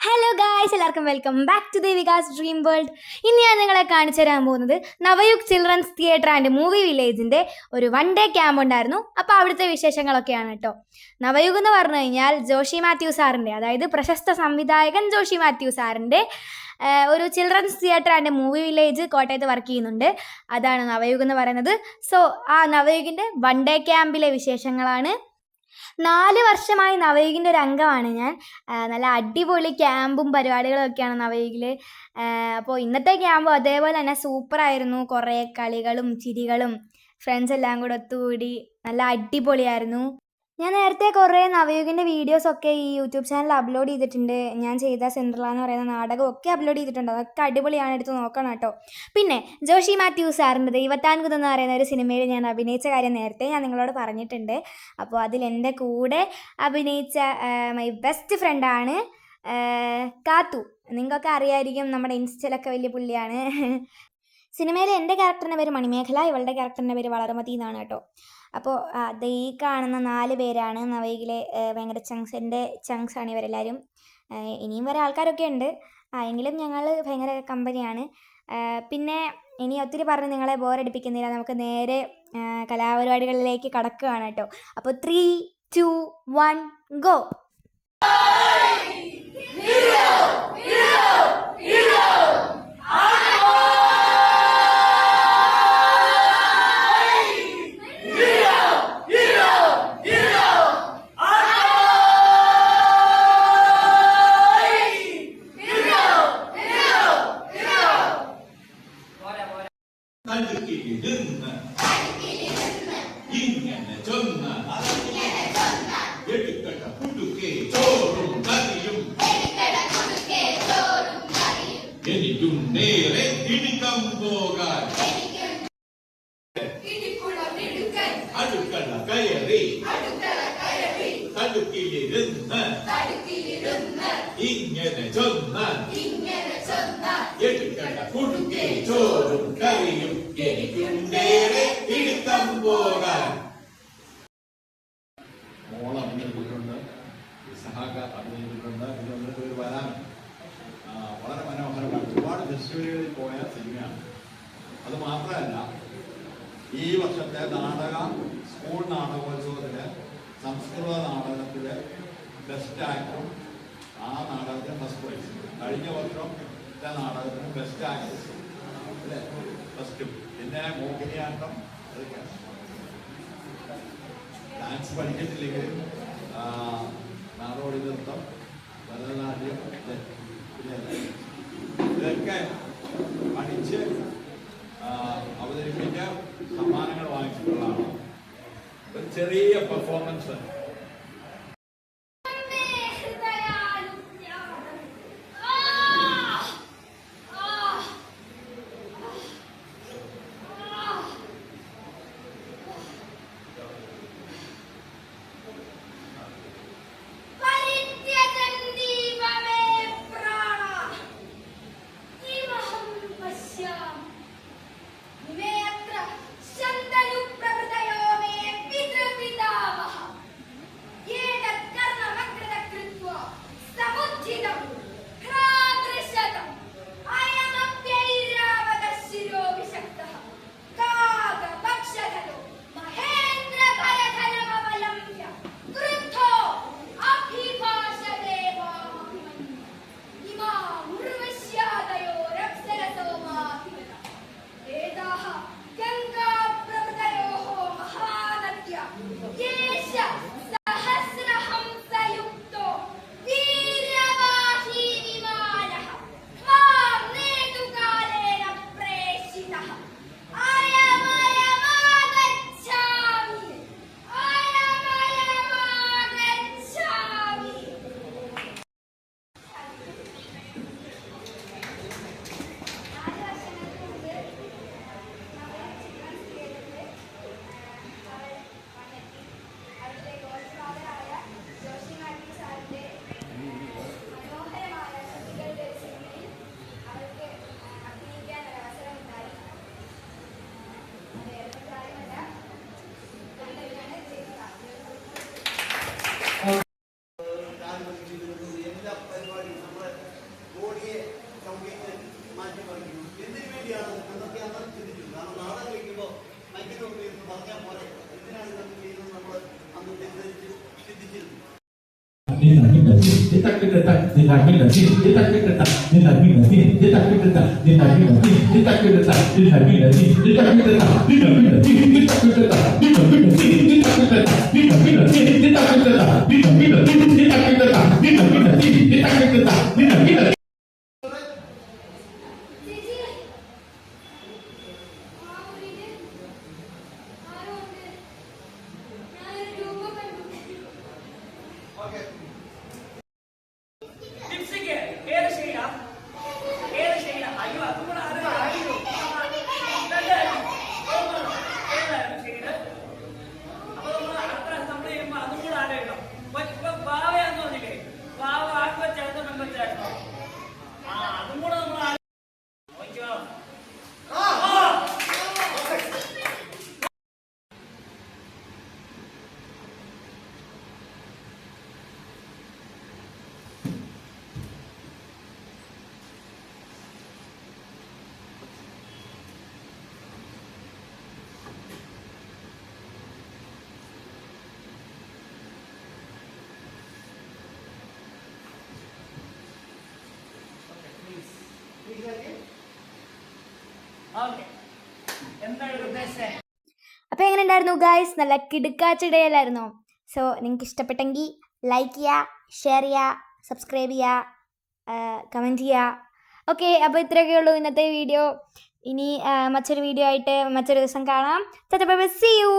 Hello guys, എല്ലാവർക്കും welcome back to Devika's dream world. ഇന്ന് ഞാൻ നിങ്ങളെ കാണിച്ചു തരാൻ പോകുന്നത് Navayug children's theatre and movie വില്ലേജിൻ്റെ ഒരു 1 ഡേ ക്യാമ്പ് ഉണ്ടായിരുന്നു. അപ്പോൾ അവിടുത്തെ വിശേഷങ്ങളൊക്കെയാണ് കേട്ടോ. നവയുഗ് എന്ന് പറഞ്ഞു കഴിഞ്ഞാൽ ജോഷി മാത്യു സാറിൻ്റെ, അതായത് പ്രശസ്ത സംവിധായകൻ ജോഷി മാത്യു സാറിൻ്റെ ഒരു children's theatre and movie village കോട്ടയത്ത് വർക്ക് ചെയ്യുന്നുണ്ട്. അതാണ് നവയുഗ് എന്ന് പറയുന്നത്. സോ ആ നവയുഗിൻ്റെ 1 ഡേ ക്യാമ്പിലെ വിശേഷങ്ങളാണ്. 4 വർഷമായി നവയുഗിൻ്റെ ഒരു അംഗമാണ് ഞാൻ. നല്ല അടിപൊളി ക്യാമ്പും പരിപാടികളും ഒക്കെയാണ് നവയുഗിൽ. അപ്പോൾ ഇന്നത്തെ ക്യാമ്പും അതേപോലെ തന്നെ സൂപ്പറായിരുന്നു. കുറേ കളികളും ചിരികളും ഫ്രണ്ട്സ് എല്ലാം കൂടെ ഒത്തുകൂടി നല്ല അടിപൊളിയായിരുന്നു. ഞാൻ നേരത്തെ കുറേ നവയുഗിൻ്റെ വീഡിയോസൊക്കെ ഈ യൂട്യൂബ് ചാനൽ അപ്ലോഡ് ചെയ്തിട്ടുണ്ട്. ഞാൻ ചെയ്ത സെൻട്രല എന്ന് പറയുന്ന നാടകമൊക്കെ അപ്ലോഡ് ചെയ്തിട്ടുണ്ട്. അതൊക്കെ അടിപൊളിയാണ്, എടുത്ത് നോക്കണം കേട്ടോ. പിന്നെ ജോഷി മാത്യു സാറിൻ്റെ ദൈവത്താൻകുത് എന്ന് പറയുന്ന ഒരു സിനിമയിൽ ഞാൻ അഭിനയിച്ച കാര്യം നേരത്തെ ഞാൻ നിങ്ങളോട് പറഞ്ഞിട്ടുണ്ട്. അപ്പോൾ അതിൽ എൻ്റെ കൂടെ അഭിനയിച്ച മൈ ബെസ്റ്റ് ഫ്രണ്ടാണ് കാത്തു. നിങ്ങൾക്കൊക്കെ അറിയായിരിക്കും, നമ്മുടെ ഇൻസ്റ്റയിലൊക്കെ വലിയ പുള്ളിയാണ്. സിനിമയിലെ എൻ്റെ ക്യാരക്ടറിൻ്റെ പേര് മണിമേഖല, ഇവളുടെ ക്യാരക്ടറിൻ്റെ പേര് വളർമതി എന്നാണ് കേട്ടോ. അപ്പോൾ അത് ഈ കാണുന്ന 4 പേരാണ് നവയുഗിലെ ഭയങ്കര എൻ്റെ ചങ്ക്സാണ് ഇവരെല്ലാവരും. ഇനിയും വരെ ആൾക്കാരൊക്കെ ഉണ്ട്, എങ്കിലും ഞങ്ങൾ ഭയങ്കര കമ്പനിയാണ്. പിന്നെ ഇനി ഒത്തിരി പറഞ്ഞ് നിങ്ങളെ ബോറടിപ്പിക്കുന്നില്ല, നമുക്ക് നേരെ കലാപരിപാടികളിലേക്ക് കടക്കുകയാണ് കേട്ടോ. അപ്പോൾ 3, 2, 1 ഗോ. എനിക്കും നേരെ ഇടിക്കം പോകാൻ അടുക്കള കയറി തടുക്കിലിരുന്ന് ഇങ്ങനെ ചൊന്നാൽ എടുക്കണ്ട കുടുക്കെ ചോറും കറിയും എനിക്കും നേരെ ഇടിക്കം പോകാൻ. മോൾ അഭിനയിച്ചിട്ടുണ്ട്, സഹാക അഭിനയിച്ചിട്ടുണ്ട്, ഇതിലൊന്നും പേര് വരാനുണ്ട്. വളരെ മനോഹരമാണ്. ഒരുപാട് ഫെസ്റ്റിവലുകളിൽ പോയ സിനിമയാണ്. അത് മാത്രമല്ല, ഈ വർഷത്തെ സ്കൂൾ നാടകോത്സവത്തില് സംസ്കൃത നാടകത്തില് ബെസ്റ്റ് ആക്ടറും ആ നാടകത്തിന് ഫസ്റ്റ് പ്രൈസ്. കഴിഞ്ഞ വർഷത്തെ നാടകത്തിന് ബെസ്റ്റ് ആക്ട്രസ് അല്ലേ, ഫസ്റ്റും. പിന്നെ മോഹിനിയാട്ടം, അതൊക്കെയാണ്. ഡാൻസ് പഠിച്ചിട്ടില്ലെങ്കിലും നാടോടി നൃത്തം, ഭരതനാട്യം, ഇതൊക്കെ പഠിച്ച് അവതരിപ്പിച്ച സമ്മാനങ്ങൾ വാങ്ങിച്ചിട്ടുള്ളതാണ്. ഒരു ചെറിയ പെർഫോമൻസ് എന്തിനു വേണ്ടിയാണ് എന്നൊക്കെ അന്ന് ചിന്തിച്ചു. കാരണം നാടകം കളിക്കുമ്പോൾ മൈക്കിന് മുമ്പിൽ ഇരുന്ന് പറഞ്ഞാൽ പോലെ എന്തിനാണ് ഇതൊക്കെ ചെയ്യുന്നത് നമ്മൾ അന്ന് തെറ്റിദ്ധരിച്ച് ചിന്തിച്ചിരുന്നു. ലിപ്സ്റ്റിക് ഏത് ഷെയ്ഡാ? ഏത് ഷെയ്ഡാ? അയ്യോ അതും കൂടെ അറിയാം. ഏതായിരുന്നു ഷെയ്ഡ്? അപ്പൊ നമ്മൾ അടുത്ത നമ്മൾ ചെയ്യുമ്പോൾ അതും കൂടെ ആലോചിക്കണം. ഇപ്പൊ പാവയാന്ന് പറഞ്ഞില്ലേ, പാവ ആൺകൊച്ചായിരുന്നോ പെൺകൊച്ചായിരുന്നോ? അതും കൂടെ നമ്മൾ നോക്കിയോ. ഓക്കെ, എന്താണ് ഉദ്ദേശിച്ചത്? അപ്പോൾ എങ്ങനെ ഉണ്ടായിരുന്നു ഗായ്സ്? നല്ല കിടുക്കാച്ചിടയിലായിരുന്നോ? സോ നിങ്ങൾക്ക് ഇഷ്ടപ്പെട്ടെങ്കിൽ ലൈക്ക് ചെയ്യുക, ഷെയർ ചെയ്യുക, സബ്സ്ക്രൈബ് ചെയ്യുക, കമൻറ്റ് ചെയ്യുക. ഓക്കെ, അപ്പോൾ ഇത്രയൊക്കെ ഉള്ളൂ ഇന്നത്തെ വീഡിയോ. ഇനി മറ്റൊരു വീഡിയോ ആയിട്ട് മറ്റൊരു ദിവസം കാണാം. See U.